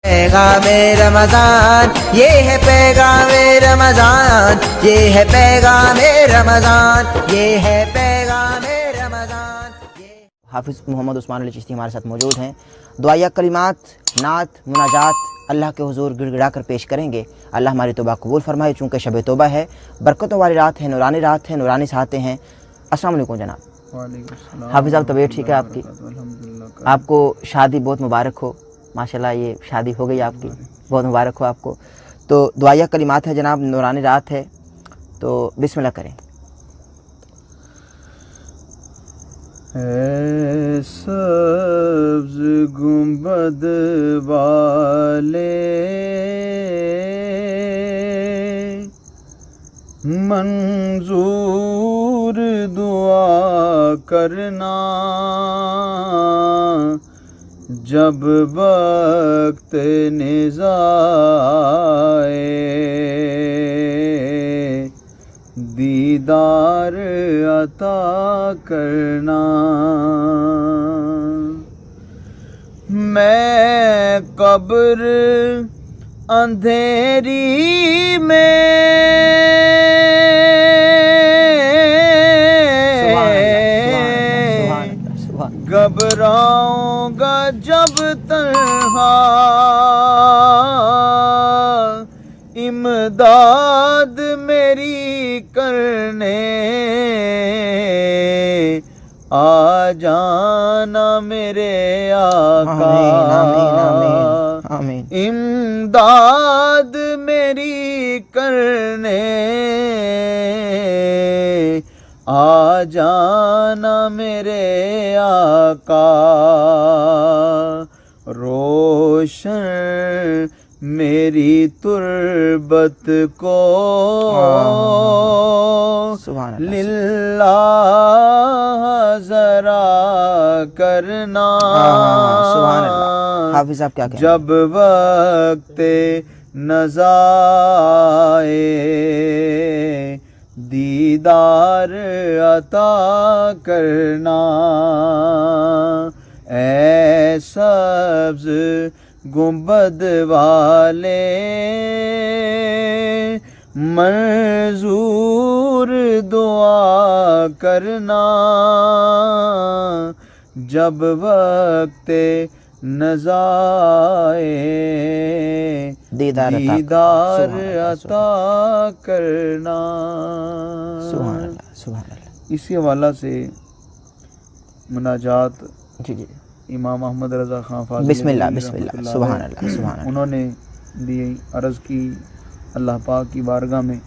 पैगाम रमजान, ये है पैगाम रमजान, ये है पैगाम रमजान, ये है पैगाम रमजान। हाफिज़ मोहम्मद उस्मान अली चिश्ती हमारे साथ मौजूद हैं। दुआया कलिमात, नात, मुनाजात अल्लाह के हुजूर गिड़गिड़ा कर पेश करेंगे। अल्लाह हमारी तौबा कबूल फरमाए। चूँकि शब तौबा है, बरकतों वाली रात है, नूरानी रात है, नूरानी साहतें हैं। अस्सलाम वालेकुम जनाब। हाफिज़ साहब, तबीयत ठीक है आपकी? आपको शादी बहुत मुबारक हो। माशाल्लाह, ये शादी हो गई आपकी, बहुत मुबारक हो आपको। तो दुआया कलिमात है जनाब, नूरानी रात है, तो बिस्मिल्लाह करें। है सब्ज़ गुंबद वाले मंजूर दुआ करना, जब वक्त निज़ाए दीदार अता करना। मैं कब्र अंधेरी में घबराऊंगा जब तन्हा, इमदाद मेरी करने आ जाना मेरे आका। आमीन, आमीन। इमदाद मेरी करने आ जाना मेरे आका। रोशन मेरी तुर्बत को लिल्लाह जरा करना। हाफिज़ साहब क्या कहें? जब वक्त नज़ाए दीदार अता करना। ऐ सब्ज़ गुंबद वाले मंजूर दुआ करना, जब वक्त नज़ाए दीदार अता करना। सुभान अल्लाह, सुभान अल्लाह। इसी हवाला से मुनाजात जी जी, इमाम अहमद रज़ा खान फाज़िल बिस्मिल्लाह बिस्मिल्लाह, सुभान अल्लाह, सुभान अल्लाह। उन्होंने दी अर्ज़ की अल्लाह पाक की बारगाह में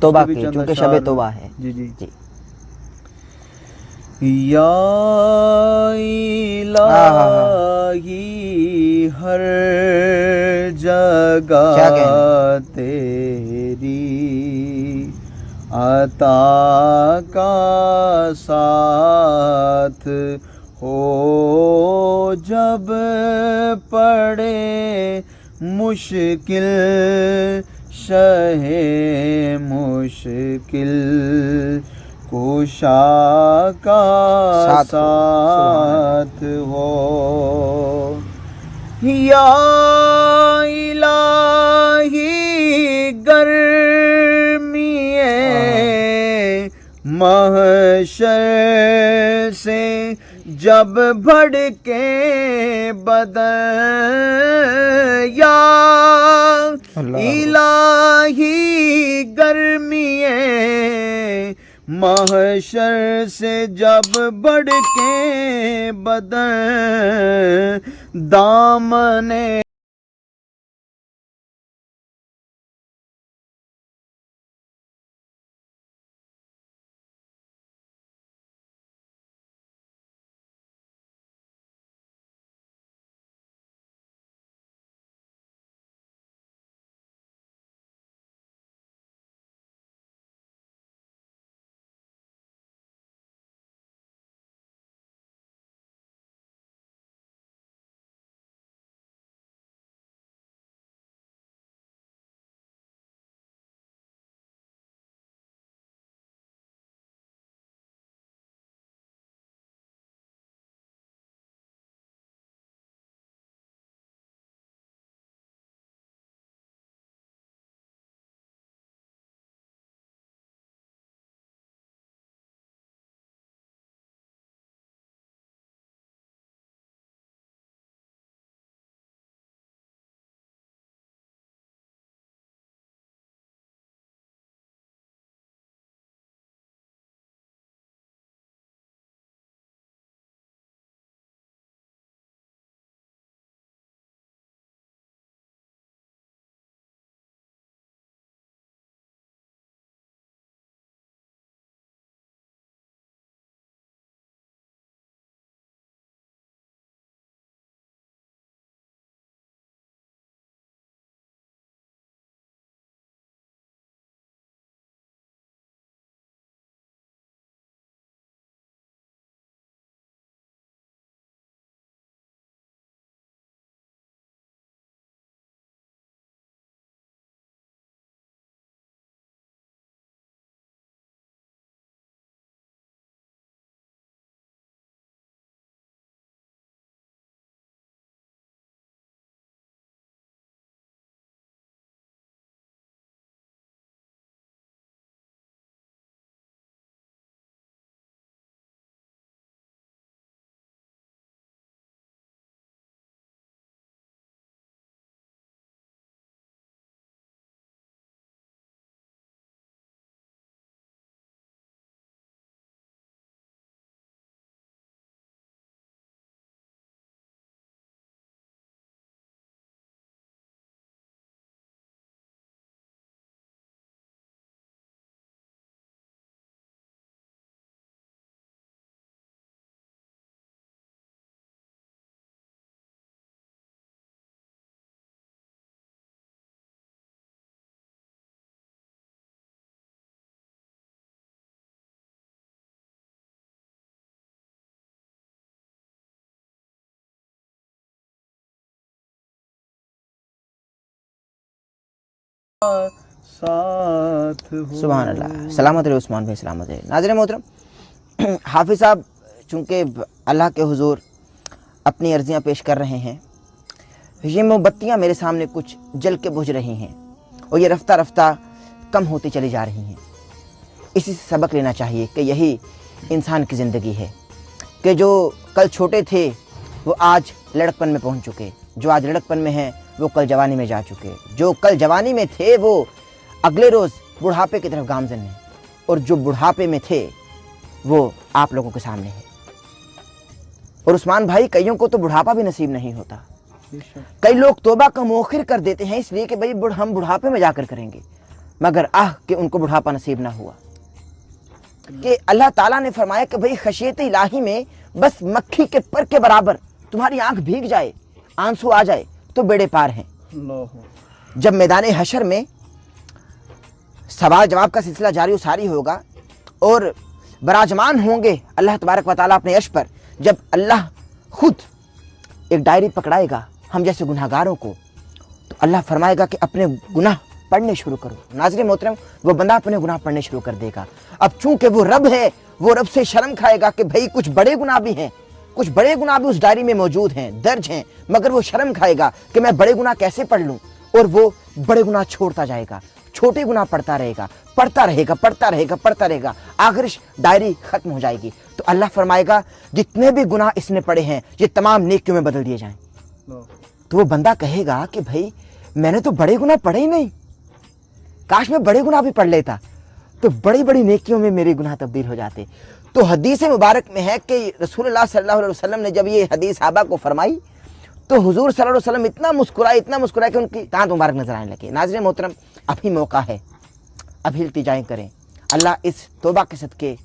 तौबा की, चूँकि शब तौबा है। जी जी जी। या इलाही हर जगह तेरी अता का साथ हो, जब पड़े मुश्किल शहे मुश्किल कुशा का साथ हो। या इलाही गर्मिए महशर से जब भड़के बदन, या इलाही गर्मिए महशर से जब भड़के बदन, दामने साथ हो। सुभान अल्लाह। सलामत रहे उस्मान भाई, सलामत रहे। नाज़रीन मोहतरम, हाफिज़ साहब चूँकि अल्लाह के हुजूर अपनी अर्ज़ियाँ पेश कर रहे हैं, ये मोमबत्तियाँ मेरे सामने कुछ जल के बुझ रही हैं और ये रफ्ता रफ्ता कम होती चली जा रही हैं। इसी से सबक लेना चाहिए कि यही इंसान की ज़िंदगी है कि जो कल छोटे थे वो आज लड़कपन में पहुंच चुके, जो आज लड़कपन में हैं वो कल जवानी में जा चुके, जो कल जवानी में थे वो अगले रोज़ बुढ़ापे की तरफ गामज़न हैं, और जो बुढ़ापे में थे वो आप लोगों के सामने है। और उस्मान भाई, कईयों को तो बुढ़ापा भी नसीब नहीं होता। कई लोग तौबा का मौखिर कर देते हैं इसलिए कि भाई हम बुढ़ापे में जाकर करेंगे, मगर कि उनको बुढ़ापा नसीब ना हुआ। कि अल्लाह ताला ने फरमाया कि भाई खशियत इलाही में बस मक्खी के पर के बराबर तुम्हारी आंख भीग जाए, आंसू आ जाए तो बेड़े पार हैं। जब मैदान हशर में सवाल जवाब का सिलसिला जारी सारी होगा और बराजमान होंगे अल्लाह तबारक व तआला अपने अर्श पर, जब अल्लाह खुद एक डायरी पकड़ाएगा हम जैसे गुनाहगारों को, तो अल्लाह फरमाएगा कि अपने गुनाह पढ़ने शुरू करो। नाज़रीन मोहतरम, वो बंदा अपने गुनाह पढ़ने शुरू कर देगा। अब चूंकि वो रब है, वो रब से शर्म खाएगा कि भाई कुछ बड़े गुनाह भी हैं, कुछ बड़े गुनाह भी उस डायरी में मौजूद हैं, दर्ज हैं, मगर वो शर्म खाएगा कि मैं बड़े गुनाह कैसे पढ़ लूँ, और वो बड़े गुनाह छोड़ता जाएगा, छोटे गुनाह पढ़ता रहेगा, पढ़ता रहेगा, पढ़ता रहेगा, पढ़ता रहेगा, आखिर डायरी खत्म हो जाएगी। तो अल्लाह फरमाएगा जितने भी गुनाह इसने पढ़े हैं ये तमाम नेकियों में बदल दिए जाएं। तो वो बंदा कहेगा कि भाई मैंने तो बड़े गुनाह पढ़े ही नहीं, काश मैं बड़े गुनाह भी पढ़ लेता, तो बड़ी बड़ी नेकियों में मेरे गुनाह तब्दील हो जाते। तो हदीस मुबारक में है कि रसूलुल्लाह सल्लल्लाहु अलैहि वसल्लम ने जब ये हदीस सहाबा को फरमाई तो हुजूर सल्लल्लाहु अलैहि वसल्लम इतना मुस्कुराए कि उनकी दांत मुबारक नजर आने लगे। नाज़रीन मोहतरम, अभी मौका है, अभी इल्तिजाएं करें। अल्लाह इस तौबा के सदके,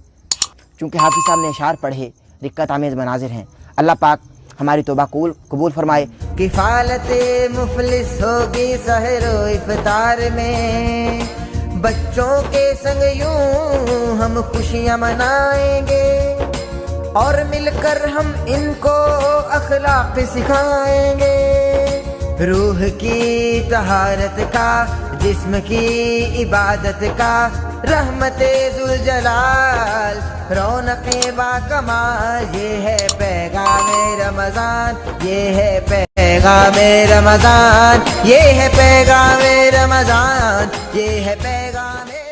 चूँकि हाफिज़ साहब ने अशार पढ़े दिक्कत आमेज़ मनाजिर हैं, अल्लाह पाक हमारी तौबा कबूल फरमाए। किफ़ालते मुफलिस होगी सहरो इफ्तार में, बच्चों के संग यूं हम खुशियाँ मनाएंगे और मिलकर हम इनको अखलाक सिखाएंगे। रूह की तहारत का, जिस्म की इबादत का, रहमते जुल जलाल, रौनक़े बाकमाल, ये है पैगामे रमज़ान, ये है पैगामे रमज़ान, ये है पैगामे रमज़ान, ये है पैगामे